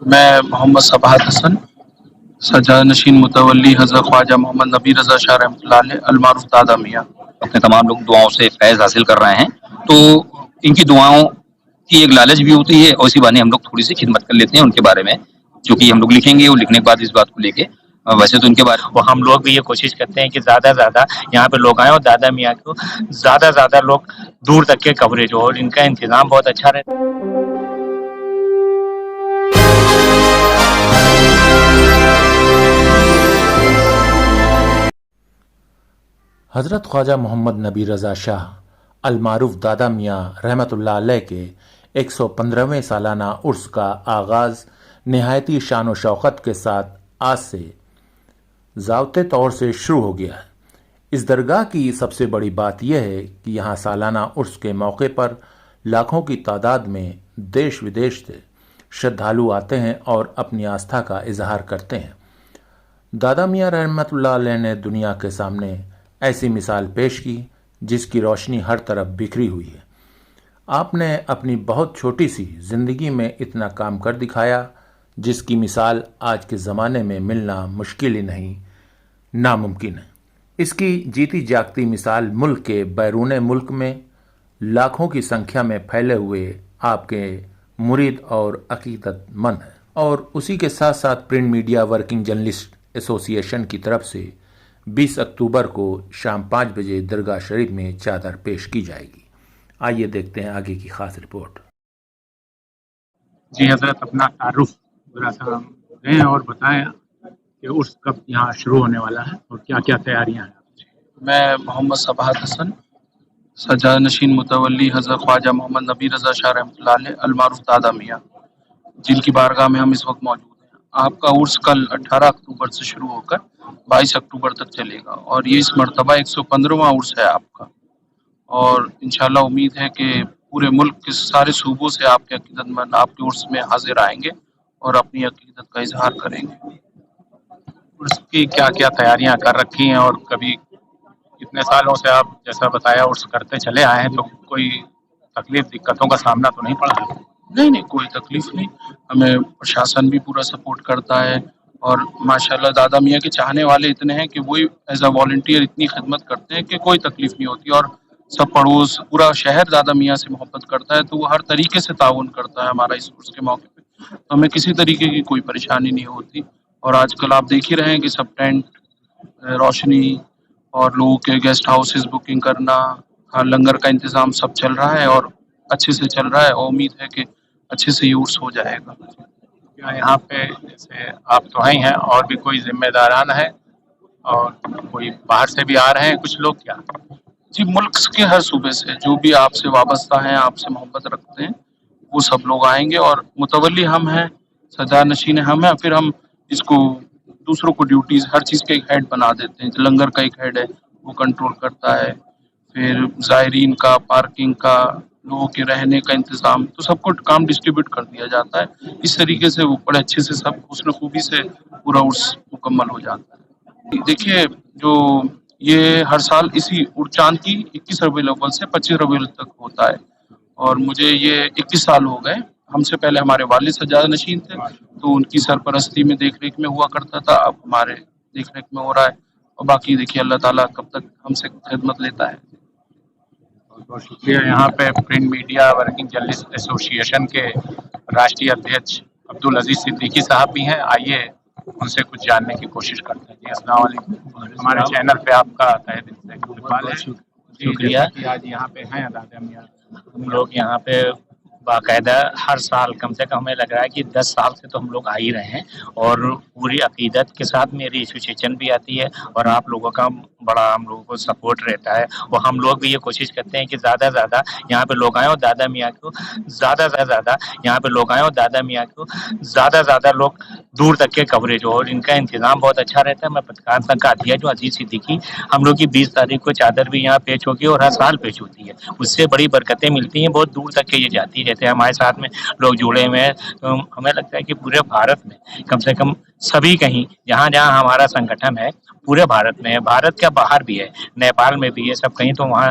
میں محمد صباحت حسن سجاد نشین متولی حضرت خواجہ محمد نبی رضا شاہ رحمۃ اللہ علیہ المعروف دادا میاں اپنے تمام لوگ دعاؤں سے فیض حاصل کر رہے ہیں، تو ان کی دعاؤں کی ایک لالچ بھی ہوتی ہے، اور اسی بہانے ہم لوگ تھوڑی سی خدمت کر لیتے ہیں ان کے بارے میں، چونکہ ہم لوگ لکھیں گے اور لکھنے کے بعد اس بات کو لے کے ویسے تو ان کے بارے وہ ہم لوگ بھی یہ کوشش کرتے ہیں کہ زیادہ سے زیادہ یہاں پہ لوگ آئیں اور دادا میاں کو زیادہ سے زیادہ لوگ دور تک کے کوریج ہو، اور ان کا انتظام بہت اچھا رہتا ہے۔ حضرت خواجہ محمد نبی رضا شاہ المعروف دادا میاں رحمۃ اللہ علیہ کے 115ویں سالانہ عرس کا آغاز نہایتی شان و شوقت کے ساتھ آج سے ضابطے طور سے شروع ہو گیا ہے۔ اس درگاہ کی سب سے بڑی بات یہ ہے کہ یہاں سالانہ عرس کے موقع پر لاکھوں کی تعداد میں دیش ودیش سے شردھالو آتے ہیں اور اپنی آستھا کا اظہار کرتے ہیں۔ دادا میاں رحمۃ اللہ علیہ نے دنیا کے سامنے ایسی مثال پیش کی جس کی روشنی ہر طرف بکھری ہوئی ہے۔ آپ نے اپنی بہت چھوٹی سی زندگی میں اتنا کام کر دکھایا جس کی مثال آج کے زمانے میں ملنا مشکل ہی نہیں، ناممکن ہے۔ اس کی جیتی جاگتی مثال ملک کے بیرون ملک میں لاکھوں کی سنکھیا میں پھیلے ہوئے آپ کے مرید اور عقیدت مند ہیں، اور اسی کے ساتھ ساتھ پرنٹ میڈیا ورکنگ جرنلسٹ ایسوسی ایشن کی طرف سے 20 اکتوبر کو شام 5 بجے درگاہ شریف میں چادر پیش کی جائے گی۔ آئیے دیکھتے ہیں آگے کی خاص رپورٹ۔ جی حضرت، اپنا تعارف ذرا سا دیں اور بتائیں کہ عرس کب یہاں شروع ہونے والا ہے اور کیا کیا تیاریاں ہیں۔ میں محمد صباحت حسن سجاد نشین متولی حضرت خواجہ محمد نبی رضا شاہ رحمۃ اللہ علیہ المعروف دادا میاں، جن کی بارگاہ میں ہم اس وقت موجود ہیں۔ آپ کا عرس کل 18 اکتوبر سے شروع ہو کر 22 اکتوبر تک چلے گا، اور یہ اس مرتبہ 115واں عرس ہے آپ کا، اور انشاءاللہ امید ہے کہ پورے ملک کے سارے صوبوں سے آپ کے عقیدت مند آپ کے عرس میں حاضر آئیں گے اور اپنی عقیدت کا اظہار کریں گے۔ عرس کی کیا کیا تیاریاں کر رکھی ہیں، اور کبھی اتنے سالوں سے آپ جیسا بتایا عرس کرتے چلے آئے ہیں، تو کوئی تکلیف دقتوں کا سامنا تو نہیں پڑا؟ نہیں، کوئی تکلیف نہیں، ہمیں پرشاسن بھی پورا سپورٹ کرتا ہے، اور ماشاءاللہ دادا میاں کے چاہنے والے اتنے ہیں کہ وہی ایز اے والنٹیئر اتنی خدمت کرتے ہیں کہ کوئی تکلیف نہیں ہوتی، اور سب پڑوس پورا شہر دادا میاں سے محبت کرتا ہے، تو وہ ہر طریقے سے تعاون کرتا ہے ہمارا اس عرس کے موقع پہ، تو ہمیں کسی طریقے کی کوئی پریشانی نہیں ہوتی۔ اور آج کل آپ دیکھ ہی رہے ہیں کہ سب ٹینٹ، روشنی اور لوگوں کے گیسٹ ہاؤسز بکنگ کرنا، لنگر کا انتظام سب چل رہا ہے اور اچھے سے چل رہا ہے، اور امید ہے کہ اچھے سے یہ عرس ہو جائے گا۔ کیا یہاں پہ جیسے آپ تو ہیں اور بھی کوئی ذمہ داران ہے اور کوئی باہر سے بھی آ رہے ہیں کچھ لوگ کیا؟ جی، ملک کے ہر صوبے سے جو بھی آپ سے وابستہ ہیں، آپ سے محبت رکھتے ہیں، وہ سب لوگ آئیں گے، اور متولی ہم ہیں، سجاد نشین ہم ہیں، پھر ہم اس کو دوسروں کو ڈیوٹیز ہر چیز کے ایک ہیڈ بنا دیتے ہیں۔ لنگر کا ایک ہیڈ ہے، وہ کنٹرول کرتا ہے، پھر زائرین کا، پارکنگ کا، لوگوں کے رہنے کا انتظام، تو سب کو کام ڈسٹریبیوٹ کر دیا جاتا ہے۔ اس طریقے سے وہ بڑے اچھے سے سب حسن خوبی سے پورا عرس مکمل ہو جاتا ہے۔ دیکھیے، جو یہ ہر سال اسی چاند کی 21 ربیع الاول سے 25 ربیع الاول تک ہوتا ہے، اور مجھے یہ 21 سال ہو گئے۔ ہم سے پہلے ہمارے والد سجاد نشین تھے، تو ان کی سرپرستی میں دیکھ ریکھ میں ہوا کرتا تھا، اب ہمارے دیکھ ریکھ میں ہو رہا ہے، اور باقی دیکھیے اللہ تعالیٰ کب تک ہم سے خدمت لیتا ہے۔ بہت شکریہ۔ یہاں پہ پرنٹ میڈیا ورکنگ جرنلسٹ ایسوسی ایشن کے راشٹریہ ادھیکش عبدالعزیز صدیقی صاحب بھی ہیں، آئیے ان سے کچھ جاننے کی کوشش کرتے ہیں۔ جی السلام علیکم، ہمارے چینل پہ آپ کا تہہ دل سے استقبال ہے۔ شکریہ۔ کہ آج یہاں پہ ہیں دادا میاں، ہم لوگ یہاں پہ باقاعدہ ہر سال کم سے کم ہمیں لگ رہا ہے کہ 10 سال سے تو ہم لوگ آ ہی رہے ہیں، اور پوری عقیدت کے ساتھ میری ایسوسیشن بھی آتی ہے، اور آپ لوگوں کا بڑا ہم لوگوں کو سپورٹ رہتا ہے، اور ہم لوگ بھی یہ کوشش کرتے ہیں کہ زیادہ سے زیادہ یہاں پہ لوگ آئیں اور دادا میاں کو زیادہ سے زیادہ یہاں پہ لوگ آئیں اور دادا میاں کو زیادہ سے زیادہ لوگ دور تک کے کوریج ہو، اور ان کا انتظام بہت اچھا رہتا ہے۔ میں پترکار سنگھ کا عطیہ جو عزیز صدیقی، ہم لوگ کی 20 تاریخ کو چادر بھی یہاں پیش ہوگی، اور ہر سال پیش ہوتی ہے، اس سے بڑی برکتیں ملتی ہیں، بہت دور تک کے یہ جاتی رہتے ہیں، ہمارے ساتھ میں لوگ جڑے ہوئے ہیں، تو ہمیں لگتا ہے کہ پورے بھارت میں کم سے کم سبھی کہیں جہاں جہاں ہمارا سنگٹھن ہے، پورے بھارت میں ہے، بھارت کا باہر بھی ہے، نیپال میں بھی ہے، سب کہیں تو وہاں